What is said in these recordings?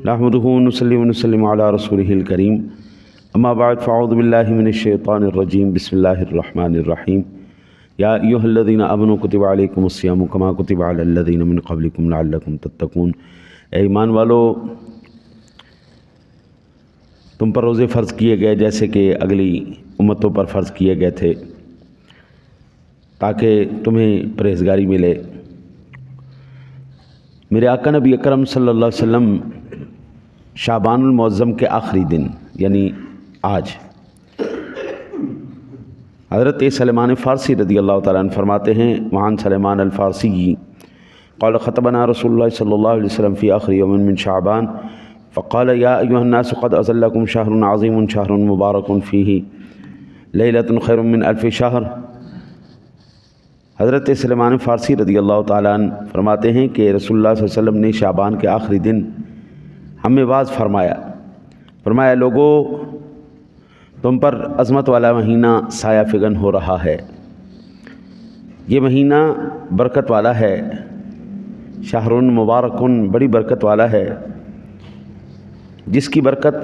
نحمدہ ونصلی ونسلم علی رسولہ الکریم اما بعد فاعوذ باللہ من الشیطان الرجیم بسم اللہ الرحمن الرحیم یا ایھا الذین آمنوا کتب علیکم الصیام کما کتب علی الذین من قبلکم لعلکم تتقون۔ اے ایمان والو، تم پر روزے فرض کیے گئے جیسے کہ اگلی امتوں پر فرض کیے گئے تھے تاکہ تمہیں پرہیزگاری ملے۔ میرے آقا نبی اکرم صلی اللہ علیہ وسلم شعبان المعظم کے آخری دن یعنی آج حضرت سلیمان فارسی رضی اللہ تعالیٰ عنہ فرماتے ہیں، وعن سلیمان الفارسی قال خطبنا رسول اللہ صلی اللہ علیہ وسلم فی آخر یوم من شعبان فقال یا ایھا الناس قد اظلکم شہر عظیم شہر مبارک فیہ لیلۃ خیر من الف شہر۔ حضرت سلیمان فارسی رضی اللہ تعالیٰ عنہ فرماتے ہیں کہ رسول اللہ صلی اللہ علیہ وسلم نے شعبان کے آخری دن ہمیں واعظ فرمایا لوگو، تم پر عظمت والا مہینہ سایہ فگن ہو رہا ہے، یہ مہینہ برکت والا ہے، شہر مبارکن بڑی برکت والا ہے، جس کی برکت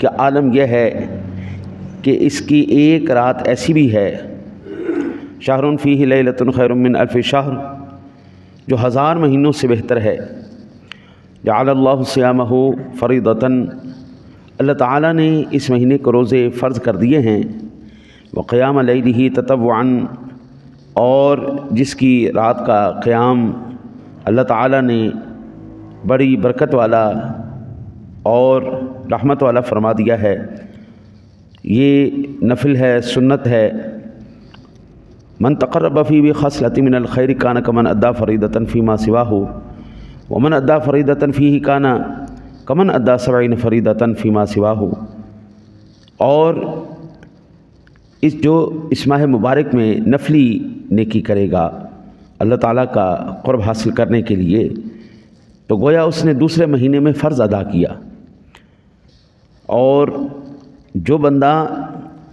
کا عالم یہ ہے کہ اس کی ایک رات ایسی بھی ہے، شہر فیہ لیلۃ خیر من الف شہر، جو 1000 مہینوں سے بہتر ہے۔ جعل اللہ صیامہ فریضۃ، اللہ تعالیٰ نے اس مہینے کو روزے فرض کر دیے ہیں، وقیام لیلہ تطوعا، اور جس کی رات کا قیام اللہ تعالیٰ نے بڑی برکت والا اور رحمت والا فرما دیا ہے، یہ نفل ہے، سنت ہے۔ من تقرب فی بخصلۃ من الخیر کان کمن ادا فریضۃ فیما سواہ، ومن ادا فریضۃ فیہ کان کمن ادا 70 فریضۃ فیما سواہ۔ اور اس ماہ مبارک میں نفلی نیکی کرے گا اللہ تعالیٰ کا قرب حاصل کرنے کے لیے، تو گویا اس نے دوسرے مہینے میں فرض ادا کیا۔ اور جو بندہ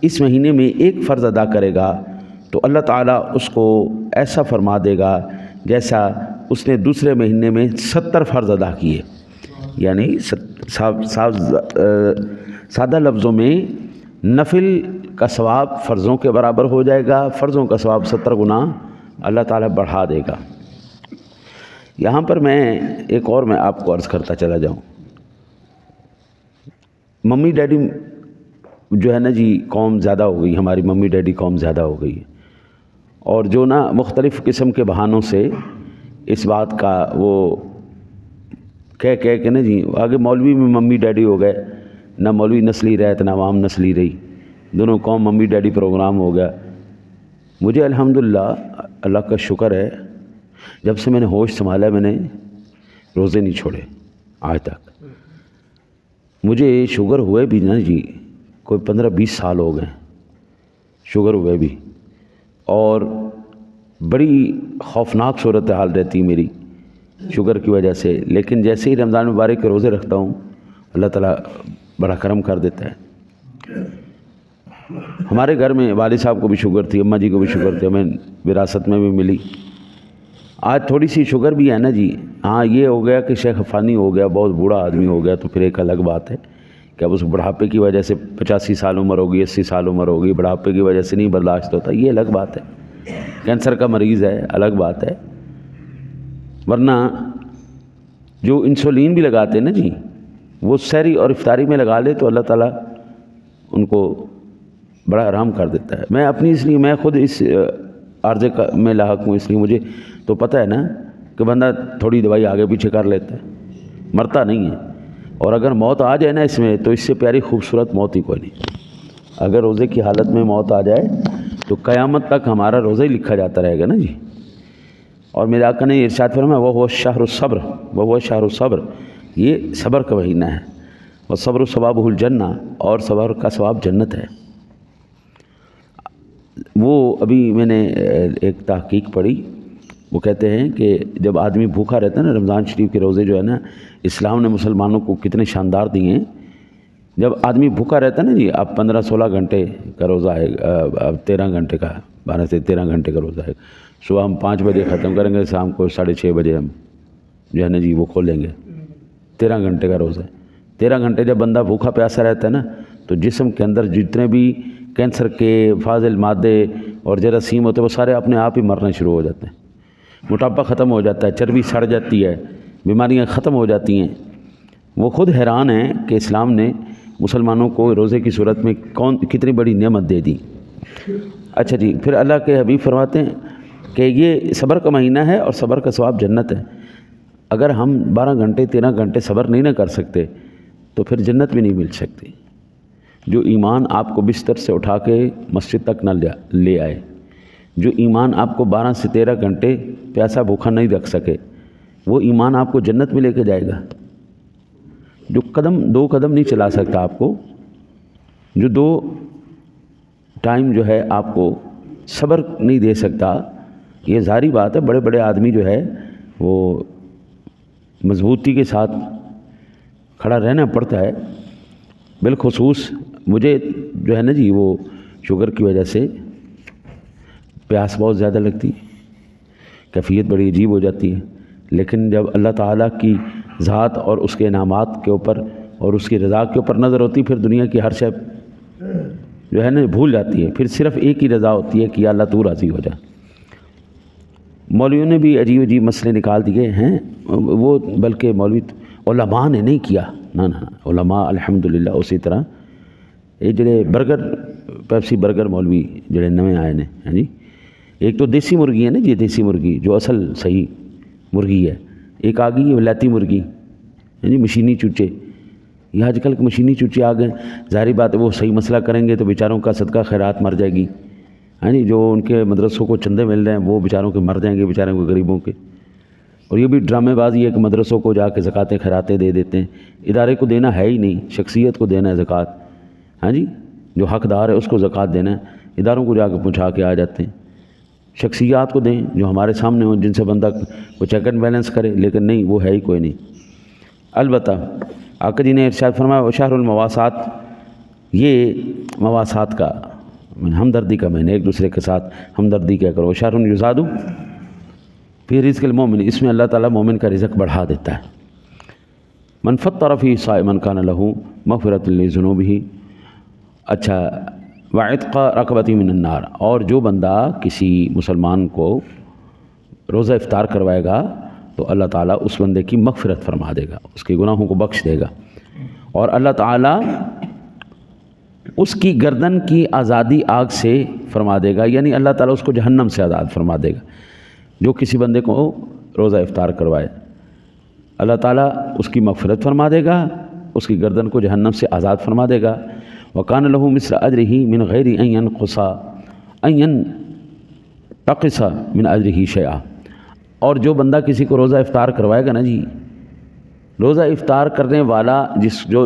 اس مہینے میں ایک فرض ادا کرے گا تو اللہ تعالیٰ اس کو ایسا فرما دے گا جیسا اس نے دوسرے مہینے میں 70 فرض ادا کیے، یعنی سادہ لفظوں میں نفل کا ثواب فرضوں کے برابر ہو جائے گا، فرضوں کا ثواب 70 گنا اللہ تعالیٰ بڑھا دے گا۔ یہاں پر میں آپ کو عرض کرتا چلا جاؤں، ممی ڈیڈی جو ہے نا جی قوم زیادہ ہو گئی، ہماری ممی ڈیڈی قوم زیادہ ہو گئی ہے، اور جو نا مختلف قسم کے بہانوں سے اس بات کا وہ کہہ کے نا جی آگے مولوی میں ممی ڈیڈی ہو گئے، نہ مولوی نسلی رہے نہ عوام نسلی رہی، دونوں قوم ممی ڈیڈی پروگرام ہو گیا۔ مجھے الحمدللہ اللہ کا شکر ہے، جب سے میں نے ہوش سنبھالا میں نے روزے نہیں چھوڑے آج تک۔ مجھے شوگر ہوئے بھی نا جی کوئی 15-20 سال ہو گئے شوگر ہوئے بھی، اور بڑی خوفناک صورتحال رہتی میری شوگر کی وجہ سے، لیکن جیسے ہی رمضان مبارک کے روزے رکھتا ہوں اللہ تعالیٰ بڑا کرم کر دیتا ہے۔ ہمارے گھر میں والد صاحب کو بھی شوگر تھی، اماں جی کو بھی شوگر تھی، ہمیں وراثت میں بھی ملی۔ آج تھوڑی سی شوگر بھی ہے نا جی، ہاں یہ ہو گیا کہ شیخ فانی ہو گیا، بہت بوڑھا آدمی ہو گیا، تو پھر ایک الگ بات ہے کہ اب اس بڑھاپے کی وجہ سے 85 سال عمر ہوگی، 80 سال عمر ہوگی، بڑھاپے کی وجہ سے نہیں برداشت ہوتا، یہ الگ بات ہے۔ کینسر کا مریض ہے، الگ بات ہے، ورنہ جو انسولین بھی لگاتے ہیں نا جی، وہ سحری اور افطاری میں لگا لے تو اللہ تعالیٰ ان کو بڑا آرام کر دیتا ہے۔ میں اپنی اس لیے میں خود اس عارضے میں لاحق ہوں، اس لیے مجھے تو پتہ ہے نا کہ بندہ تھوڑی دوائی آگے پیچھے کر لیتا ہے، مرتا نہیں ہے۔ اور اگر موت آ جائے نا اس میں، تو اس سے پیاری خوبصورت موت ہی کوئی نہیں۔ اگر روزے کی حالت میں موت آ جائے تو قیامت تک ہمارا روزہ ہی لکھا جاتا رہے گا نا جی۔ اور میرے آقا نے ارشاد فرمایا وہ شہر الصبر، وہ شہر الصبر، یہ صبر کا مہینہ ہے، اور صبر ثوابہ الجنہ، اور صبر کا ثواب جنت ہے۔ وہ ابھی میں نے ایک تحقیق پڑھی، وہ کہتے ہیں کہ جب آدمی بھوکا رہتا ہے نا، رمضان شریف کے روزے جو ہے نا، اسلام نے مسلمانوں کو کتنے شاندار دیے ہیں۔ جب آدمی بھوکا رہتا ہے نا جی، اب 15-16 گھنٹے کا روزہ ہے، اب 13 گھنٹے کا، 12 سے 13 گھنٹے کا روزہ ہے۔ صبح ہم 5 بجے ختم کریں گے، شام کو 6:30 بجے ہم جو ہے نا جی وہ کھولیں گے۔ 13 گھنٹے کا روزہ ہے. 13 گھنٹے جب بندہ بھوکا پیاسا رہتا ہے نا تو جسم کے اندر جتنے بھی کینسر کے فاضل مادے اور جراثیم ہوتے ہیں وہ سارے اپنے آپ ہی مرنا شروع ہو جاتے ہیں. موٹاپا ختم ہو جاتا ہے, چربی سڑ جاتی ہے, بیماریاں ختم ہو جاتی ہیں. وہ خود حیران ہیں کہ اسلام نے مسلمانوں کو روزے کی صورت میں کتنی بڑی نعمت دے دی. اچھا جی, پھر اللہ کے حبیب فرماتے ہیں کہ یہ صبر کا مہینہ ہے اور صبر کا ثواب جنت ہے. اگر ہم 12 گھنٹے 13 گھنٹے صبر نہیں نہ کر سکتے تو پھر جنت بھی نہیں مل سکتی. جو ایمان آپ کو بستر سے اٹھا کے مسجد تک نہ لے آئے, جو ایمان آپ کو 12 سے 13 گھنٹے پیاسا بھوکا نہیں رکھ سکے, وہ ایمان آپ کو جنت میں لے کے جائے گا. جو 2 قدم نہیں چلا سکتا آپ کو, جو 2 ٹائم جو ہے آپ کو صبر نہیں دے سکتا, یہ ظاہری بات ہے. بڑے بڑے آدمی جو ہے وہ مضبوطی کے ساتھ کھڑا رہنا پڑتا ہے. بالخصوص مجھے جو ہے نا جی وہ شوگر کی وجہ سے پیاس بہت زیادہ لگتی ہے, کیفیت بڑی عجیب ہو جاتی ہے. لیکن جب اللہ تعالیٰ کی ذات اور اس کے انعامات کے اوپر اور اس کی رضا کے اوپر نظر ہوتی, پھر دنیا کی ہر شے جو ہے نا بھول جاتی ہے. پھر صرف ایک ہی رضا ہوتی ہے کہ یا اللہ تو راضی ہو جا. مولویوں نے بھی عجیب عجیب مسئلے نکال دیے ہیں, وہ بلکہ مولوی علماء نے نہیں کیا, نہ علماء الحمدللہ. اسی طرح یہ جڑے پیپسی برگر مولوی جڑے نویں آئے نے ہیں جی, ایک تو دیسی مرغی ہے نا جی, دیسی مرغی جو اصل صحیح مرغی ہے, ایک آ گئی ولایتی مرغی ہے جی, مشینی چوچے. یہ آج کل کے مشینی چوچے آ گئے. ظاہری بات ہے وہ صحیح مسئلہ کریں گے تو بیچاروں کا صدقہ خیرات مر جائے گی, ہاں جی. جو ان کے مدرسوں کو چندے مل رہے ہیں وہ بیچاروں کے مر جائیں گے, بیچاروں کے غریبوں کے. اور یہ بھی ڈرامے بازی ہے کہ مدرسوں کو جا کے زکاتیں خیراتیں دے دیتے ہیں. ادارے کو دینا ہے ہی نہیں, شخصیت کو دینا ہے زکوٰۃ, ہاں جی. جو حقدار ہے اس کو زکوٰۃ دینا ہے, اداروں کو جا کے پہنچا کے آ جاتے ہیں. شخصیات کو دیں جو ہمارے سامنے ہوں, جن سے بندہ کو چیک اینڈ بیلنس کرے, لیکن نہیں, وہ ہے ہی کوئی نہیں. البتہ آقا جی نے ارشاد فرمایا شہر المواسات, یہ مواسات کا ہمدردی کا مہینہ, ایک دوسرے کے ساتھ ہمدردی کیا کرو. شہر یزاد فی رزق المومن, اس میں اللہ تعالیٰ مومن کا رزق بڑھا دیتا ہے. من فطر فیہ صائما کان لہ مغفرۃ لذنوبہ. اچھا, وعتق رقبۃ من النار, اور جو بندہ کسی مسلمان کو روزہ افطار کروائے گا تو اللہ تعالیٰ اس بندے کی مغفرت فرما دے گا, اس کے گناہوں کو بخش دے گا. اور اللہ تعالیٰ اس کی گردن کی آزادی آگ سے فرما دے گا, یعنی اللہ تعالیٰ اس کو جہنم سے آزاد فرما دے گا. جو کسی بندے کو روزہ افطار کروائے, اللہ تعالیٰ اس کی مغفرت فرما دے گا, اس کی گردن کو جہنم سے آزاد فرما دے گا. وَكَانَ لَهُ مِثْلَ أَجْرِهِ مِنْ غَيْرِ أَنْ يَنْتَقِصَ مِنْ أَجْرِهِ شَيْئًا. اور جو بندہ کسی کو روزہ افطار کروائے گا نا جی, روزہ افطار کرنے والا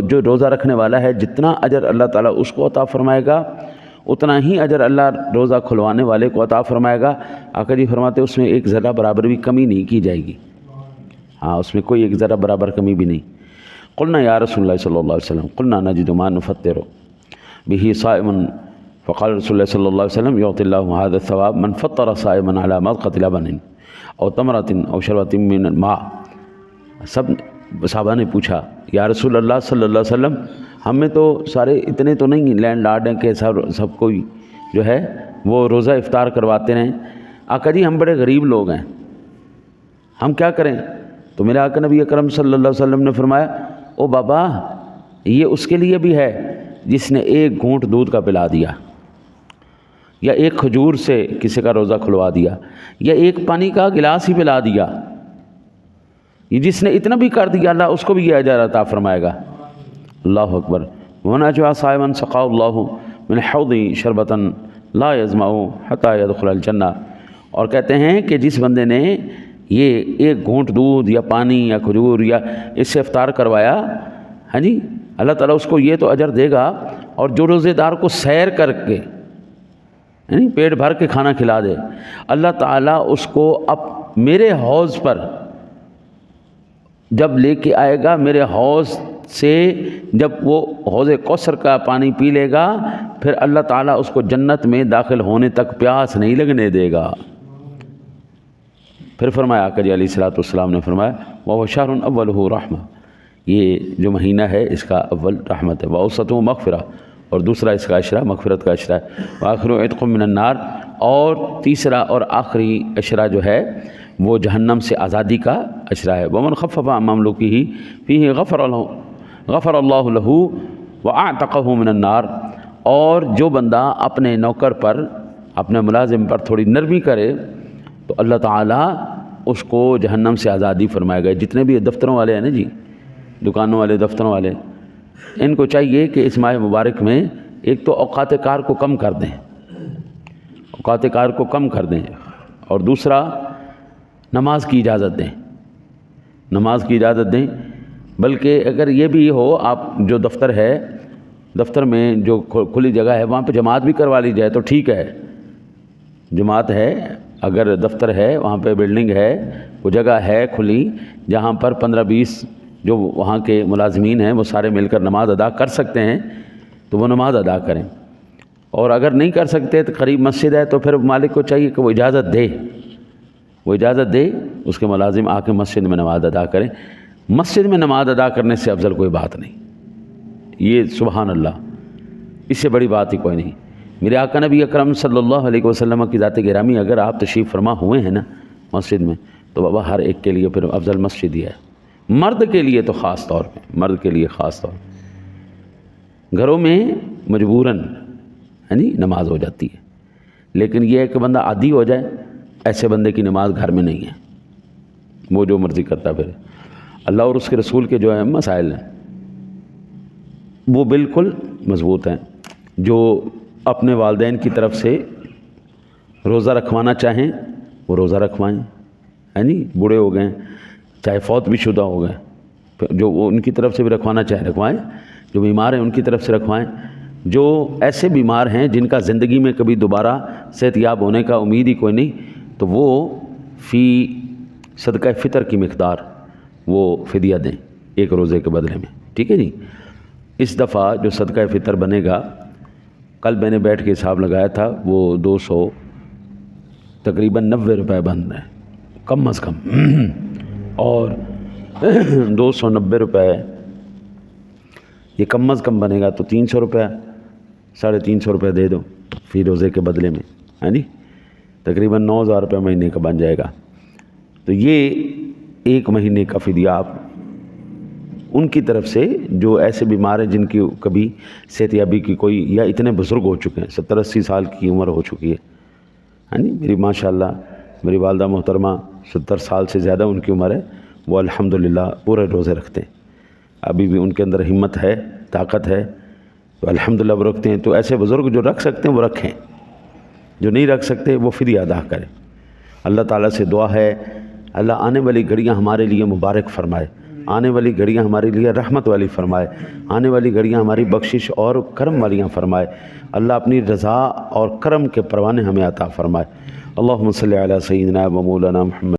جو روزہ رکھنے والا ہے, جتنا اجر اللہ تعالیٰ اس کو عطا فرمائے گا اتنا ہی اجر اللہ روزہ کھلوانے والے کو عطا فرمائے گا. آقا جی فرماتے اس میں ایک ذرہ برابر بھی کمی نہیں کی جائے گی. ہاں, اس میں کوئی ایک ذرہ برابر کمی بھی نہیں. قلنا یا رسول اللہ صلی اللہ علیہ وسلم قلنا نجد ما نفطر به صائما فقال رسول اللہ صلی اللہ علیہ وسلم یعطی اللہ هذا الثواب من فطر صائما على مضغة لبن او تمرة او شربة من الماء. سب صحابہ نے پوچھا یا رسول اللہ صلی اللہ علیہ وسلم, ہم میں تو سارے اتنے تو نہیں لینڈ لارڈ ہیں کہ سب کوئی جو ہے وہ روزہ افطار کرواتے رہیں. آقا جی ہم بڑے غریب لوگ ہیں, ہم کیا کریں؟ تو میرے آقا نبی اکرم صلی اللہ علیہ وسلم نے فرمایا او بابا, یہ اس کے لیے بھی ہے جس نے ایک گھونٹ دودھ کا پلا دیا, یا ایک کھجور سے کسی کا روزہ کھلوا دیا, یا ایک پانی کا گلاس ہی پلا دیا. یہ جس نے اتنا بھی کر دیا اللہ اس کو بھی یہ اجر عطا فرمائے گا. اللہ اکبر. وَنَجْوَى صَائِمًا سَقَاهُ اللَّهُ مِنْ حَوْضٍ شَرْبَةً لَا يَظْمَأُ حَتَّى يَدْخُلَ الْجَنَّةَ. اور کہتے ہیں کہ جس بندے نے یہ ایک گھونٹ دودھ یا پانی یا کھجور یا اس سے افطار کروایا, ہاں جی, اللہ تعالیٰ اس کو یہ تو اجر دے گا. اور جو روزے دار کو سیر کر کے یعنی پیٹ بھر کے کھانا کھلا دے, اللہ تعالیٰ اس کو اب میرے حوض پر جب لے کے آئے گا, میرے حوض سے جب وہ حوض کوثر کا پانی پی لے گا, پھر اللہ تعالیٰ اس کو جنت میں داخل ہونے تک پیاس نہیں لگنے دے گا. پھر فرمایا آقا جی علیہ الصلوۃ والسلام نے فرمایا وَهُوَ شَهْرٌ أَوَّلُهُ رَحْمَةٌ, یہ جو مہینہ ہے اس کا اول رحمت ہے، واوسط مغفرہ، اور دوسرا اس کا عشرہ مغفرت کا عشرہ ہے، وآخر عتق من النار، اور تیسرا اور آخری عشرہ جو ہے وہ جہنم سے آزادی کا عشرہ ہے۔ ومن خفف عن مملوکہ فیہ غفر اللہ لہ وأعتقہ من النار، اور جو بندہ اپنے نوکر پر، اپنے ملازم پر تھوڑی نرمی کرے تو اللہ تعالیٰ اس کو جہنم سے آزادی فرمائے گا۔ جتنے بھی دفتروں والے ہیں نا جی، دکانوں والے، دفتروں والے، ان کو چاہیے کہ اس ماہ مبارک میں ایک تو اوقات کار کو کم کر دیں، اوقات کار کو کم کر دیں، اور دوسرا نماز کی اجازت دیں، نماز کی اجازت دیں۔ بلکہ اگر یہ بھی ہو، آپ جو دفتر ہے، دفتر میں جو کھلی جگہ ہے وہاں پہ جماعت بھی کروا لی جائے تو ٹھیک ہے، جماعت ہے، اگر دفتر ہے وہاں پہ بلڈنگ ہے، وہ جگہ ہے کھلی جہاں پر 15-20 جو وہاں کے ملازمین ہیں وہ سارے مل کر نماز ادا کر سکتے ہیں تو وہ نماز ادا کریں، اور اگر نہیں کر سکتے تو قریب مسجد ہے تو پھر مالک کو چاہیے کہ وہ اجازت دے، وہ اجازت دے، اس کے ملازم آ کے مسجد میں نماز ادا کریں۔ مسجد میں نماز ادا کرنے سے افضل کوئی بات نہیں، یہ سبحان اللہ، اس سے بڑی بات ہی کوئی نہیں۔ میرے آقا نبی اکرم صلی اللہ علیہ وسلم کی ذات گرامی، اگر آپ تشریف فرما ہوئے ہیں نا مسجد میں، تو بابا ہر ایک کے لیے پھر افضل مسجد ہی ہے، مرد کے لیے تو خاص طور پہ، مرد کے لیے خاص طور پہ۔ گھروں میں مجبوراً یعنی نماز ہو جاتی ہے، لیکن یہ ہے کہ بندہ عادی ہو جائے، ایسے بندے کی نماز گھر میں نہیں ہے، وہ جو مرضی کرتا پھر۔ اللہ اور اس کے رسول کے جو ہیں مسائل ہیں وہ بالکل مضبوط ہیں۔ جو اپنے والدین کی طرف سے روزہ رکھوانا چاہیں وہ روزہ رکھوائیں، یعنی بوڑھے ہو گئے، چاہے فوت بھی شدہ ہو گئے، جو وہ ان کی طرف سے بھی رکھوانا چاہیں رکھوائیں، جو بیمار ہیں ان کی طرف سے رکھوائیں، جو ایسے بیمار ہیں جن کا زندگی میں کبھی دوبارہ صحت یاب ہونے کا امید ہی کوئی نہیں، تو وہ فی صدقہ فطر کی مقدار وہ فدیہ دیں ایک روزے کے بدلے میں، ٹھیک ہے جی۔ اس دفعہ جو صدقہ فطر بنے گا، کل میں نے بیٹھ کے حساب لگایا تھا، وہ 200 تقریباً 90 روپے بن رہے ہیں کم از کم، اور 290 روپے یہ کم از کم بنے گا تو 300 روپے، 350 روپے دے دو فی روزے کے بدلے میں، ہے نی، تقریباً 9000 روپے مہینے کا بن جائے گا۔ تو یہ ایک مہینے کا فدیہ آپ ان کی طرف سے جو ایسے بیمار ہیں جن کی کبھی صحت یابی کی کوئی، یا اتنے بزرگ ہو چکے ہیں، 70-80 سال کی عمر ہو چکی ہے نا، میری ماشاءاللہ میری والدہ محترمہ 70 سال سے زیادہ ان کی عمر ہے، وہ الحمدللہ پورے روزے رکھتے ہیں، ابھی بھی ان کے اندر ہمت ہے، طاقت ہے، تو الحمدللہ وہ رکھتے ہیں۔ تو ایسے بزرگ جو رکھ سکتے ہیں وہ رکھیں، جو نہیں رکھ سکتے وہ فدیہ ادا کریں۔ اللہ تعالیٰ سے دعا ہے اللہ آنے والی گھڑیاں ہمارے لیے مبارک فرمائے، آنے والی گھڑیاں ہمارے لیے رحمت والی فرمائے، آنے والی گھڑیاں ہماری بخشش اور کرم والیاں فرمائے۔ اللہ اپنی رضا اور کرم کے پروانے ہمیں عطا فرمائے۔ اللہم صلی علی سیدنا و مولانا محمد۔